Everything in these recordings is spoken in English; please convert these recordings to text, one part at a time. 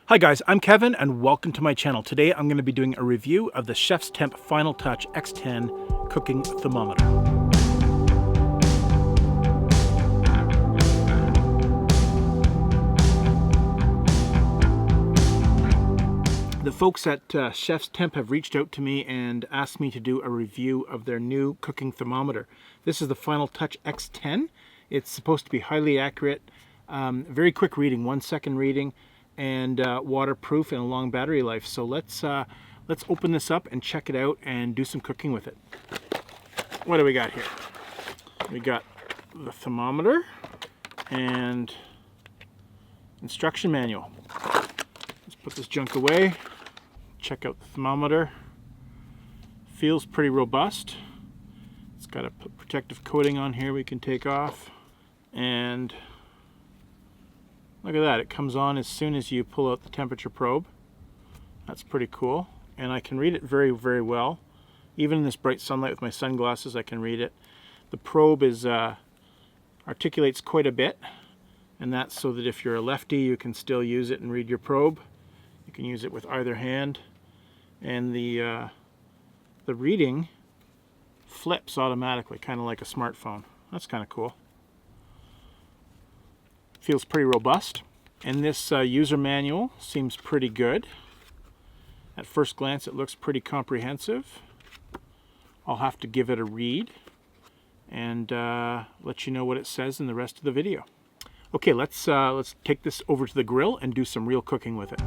Hi guys, I'm Kevin and welcome to my channel. Today I'm going to be doing a review of the ChefsTemp Finaltouch X10 cooking thermometer. The folks at ChefsTemp have reached out to me and asked me to do a review of their new cooking thermometer. This is the Finaltouch X10. It's supposed to be highly accurate, very quick reading, 1 second reading, and waterproof and a long battery life. So let's open this up and check it out and do some cooking with it. What do we got here? We got the thermometer and instruction manual. Let's put this junk away. Check out the thermometer. Feels pretty robust. It's got a protective coating on here we can take off, and look at that, it comes on as soon as you pull out the temperature probe. That's pretty cool. And I can read it very, very well. Even in this bright sunlight with my sunglasses, I can read it. The probe is articulates quite a bit, and that's so that if you're a lefty, you can still use it and read your probe. You can use it with either hand. And the reading flips automatically, kind of like a smartphone. That's kind of cool. Feels pretty robust, and this user manual seems pretty good. At first glance it looks pretty comprehensive. I'll have to give it a read and let you know what it says in the rest of the video. Okay, let's take this over to the grill and do some real cooking with it.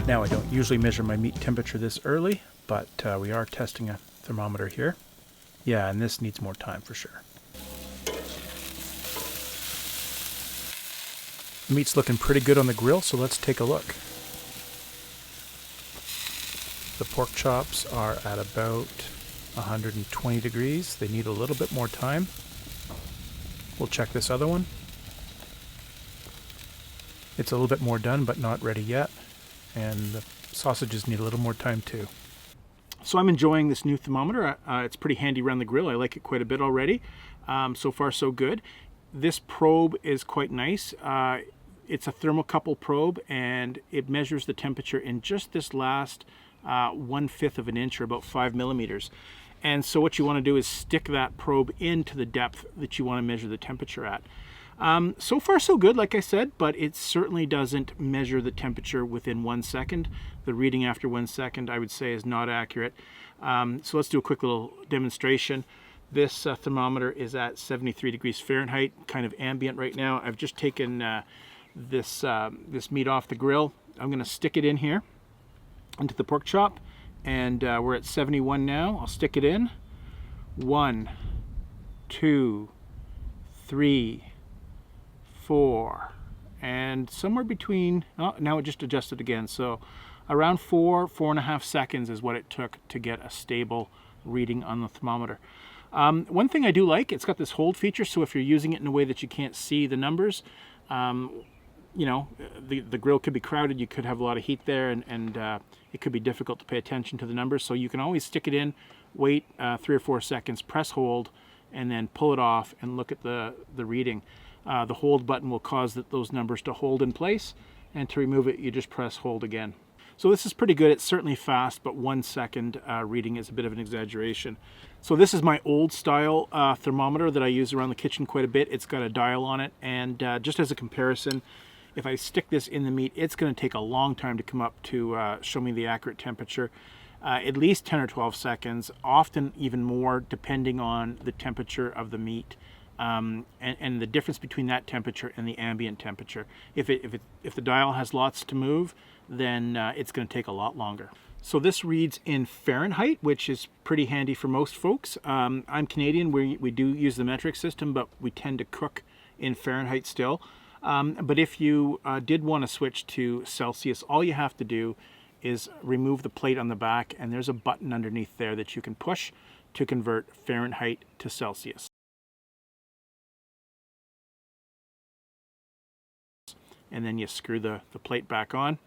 Now, I don't usually measure my meat temperature this early, but we are testing a thermometer here. Yeah, and this needs more time for sure. The meat's looking pretty good on the grill, so let's take a look. The pork chops are at about 120 degrees. They need a little bit more time. We'll check this other one. It's a little bit more done, but not ready yet. And the sausages need a little more time too. So I'm enjoying this new thermometer. It's pretty handy around the grill. I like it quite a bit already. So far so good. This probe is quite nice. It's a Thermocouple Probe, and it measures the temperature in just this last 1/5 of an inch, or about 5 millimeters. And so what you want to do is stick that probe into the depth that you want to measure the temperature at. So far so good, like I said, but it certainly doesn't measure the temperature within 1 second. The reading after 1 second, I would say, is not accurate. So let's do a quick little demonstration. This thermometer is at 73 degrees Fahrenheit, kind of ambient right now. I've just taken this meat off the grill. I'm going to stick it in here into the pork chop, and we're at 71 now. I'll stick it in. 1, 2, 3, 4, and somewhere between, oh, now it just adjusted again, so around 4.5 seconds is what it took to get a stable reading on the thermometer. One thing I do like, it's got this hold feature, so if you're using it in a way that you can't see the numbers, you know, the grill could be crowded, you could have a lot of heat there, and it could be difficult to pay attention to the numbers, so you can always stick it in, wait 3 or 4 seconds, press hold, and then pull it off and look at the reading. The hold button will cause those numbers to hold in place, and to remove it, you just press hold again. So this is pretty good. It's certainly fast, but 1 second reading is a bit of an exaggeration. So this is my old style thermometer that I use around the kitchen quite a bit. It's got a dial on it, and just as a comparison, if I stick this in the meat, it's going to take a long time to come up to show me the accurate temperature. At least 10 or 12 seconds, often even more, depending on the temperature of the meat. And the difference between that temperature and the ambient temperature. If the dial has lots to move, then it's going to take a lot longer. So this reads in Fahrenheit, which is pretty handy for most folks. I'm Canadian. We do use the metric system, but we tend to cook in Fahrenheit still. But if you did want to switch to Celsius, all you have to do is remove the plate on the back, and there's a button underneath there that you can push to convert Fahrenheit to Celsius. And then you screw the plate back on,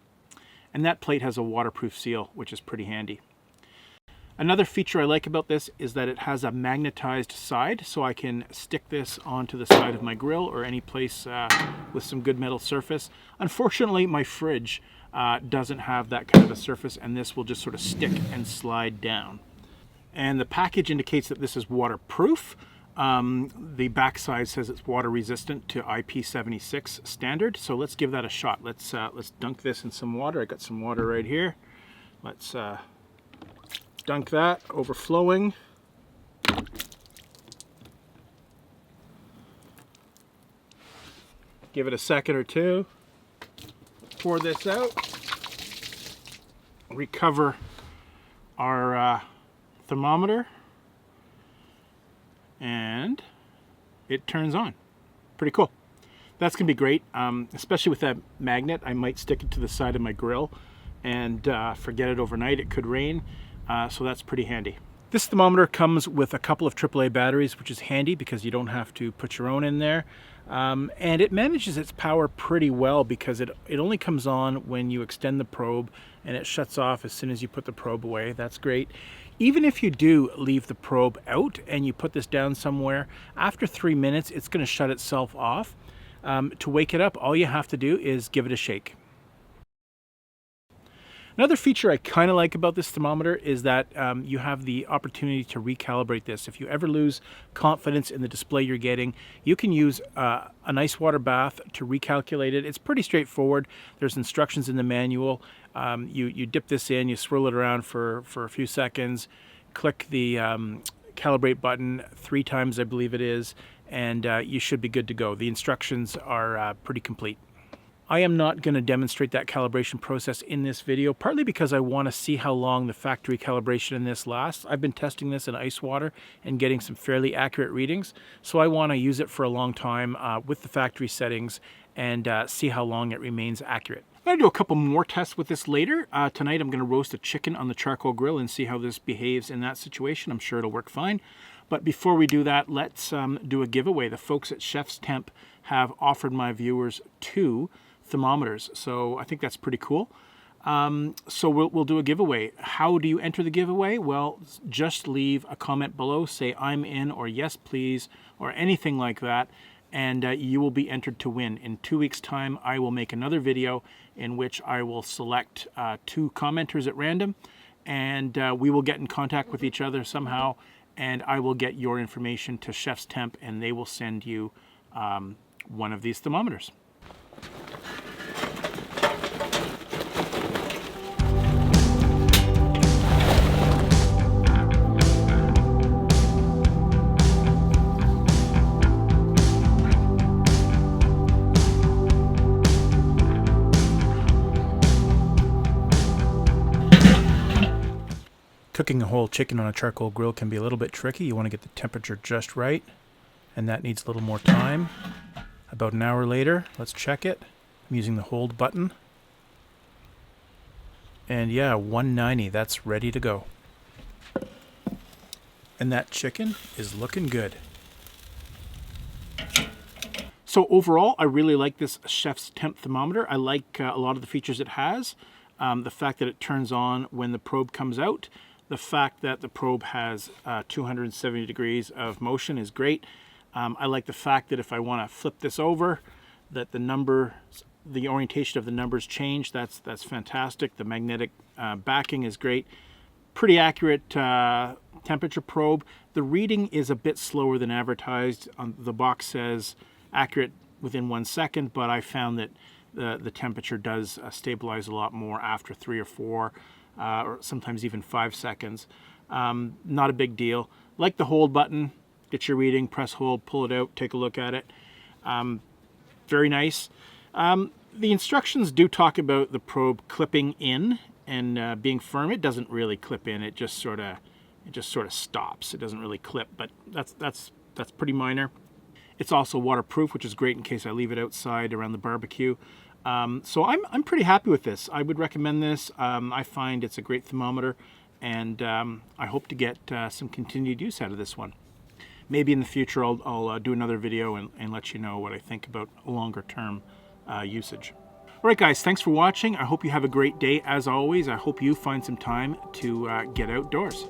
and that plate has a waterproof seal, which is pretty handy. Another feature I like about this is that it has a magnetized side, so I can stick this onto the side of my grill or any place with some good metal surface. Unfortunately, my fridge doesn't have that kind of a surface, and this will just sort of stick and slide down. And the package indicates that this is waterproof. The backside says it's water resistant to IP76 standard, so let's give that a shot. Let's dunk this in some water. I got some water right here. Let's dunk that, overflowing. Give it a second or two. Pour this out. Recover our thermometer. And it turns on. Pretty cool. That's gonna be great, especially with that magnet. I might stick it to the side of my grill and forget it overnight. It could rain. So that's pretty handy. This thermometer comes with a couple of AAA batteries, which is handy because you don't have to put your own in there. And it manages its power pretty well because it only comes on when you extend the probe, and it shuts off as soon as you put the probe away. That's great. Even if you do leave the probe out and you put this down somewhere, after 3 minutes, it's going to shut itself off. To wake it up, all you have to do is give it a shake. Another feature I kind of like about this thermometer is that you have the opportunity to recalibrate this. If you ever lose confidence in the display you're getting, you can use an ice water bath to recalculate it. It's pretty straightforward. There's instructions in the manual. You dip this in, you swirl it around for a few seconds, click the calibrate button 3 times, I believe it is, and you should be good to go. The instructions are pretty complete. I am not going to demonstrate that calibration process in this video, partly because I want to see how long the factory calibration in this lasts. I've been testing this in ice water and getting some fairly accurate readings, so I want to use it for a long time with the factory settings and see how long it remains accurate. I'm going to do a couple more tests with this later. Tonight I'm going to roast a chicken on the charcoal grill and see how this behaves in that situation. I'm sure it'll work fine. But before we do that, let's do a giveaway. The folks at ChefsTemp have offered my viewers 2 thermometers, so I think that's pretty cool. So we'll do a giveaway. How do you enter the giveaway? Well, just leave a comment below, say I'm in or yes please or anything like that, and you will be entered to win. In 2 weeks time I will make another video in which I will select 2 commenters at random, and we will get in contact with each other somehow, and I will get your information to ChefsTemp and they will send you one of these thermometers. Cooking a whole chicken on a charcoal grill can be a little bit tricky. You want to get the temperature just right, and that needs a little more time. About an hour later, let's check it. I'm using the hold button. And yeah, 190, that's ready to go. And that chicken is looking good. So overall, I really like this ChefsTemp thermometer. I like a lot of the features it has. The fact that it turns on when the probe comes out. The fact that the probe has 270 degrees of motion is great. I like the fact that if I want to flip this over, that the orientation of the numbers change. That's fantastic. The magnetic backing is great. Pretty accurate temperature probe. The reading is a bit slower than advertised. The box says accurate within 1 second, but I found that the temperature does stabilize a lot more after 3 or 4 or sometimes even 5 seconds. Not a big deal. Like the hold button, get your reading, press hold, pull it out, take a look at it. Very nice. The instructions do talk about the probe clipping in and being firm. It doesn't really clip in. It just sort of stops. It doesn't really clip, but that's pretty minor. It's also waterproof, which is great in case I leave it outside around the barbecue. So I'm pretty happy with this. I would recommend this. I find it's a great thermometer, and I hope to get some continued use out of this one. Maybe in the future I'll do another video and let you know what I think about longer term usage. All right, guys, thanks for watching. I hope you have a great day. As always, I hope you find some time to get outdoors.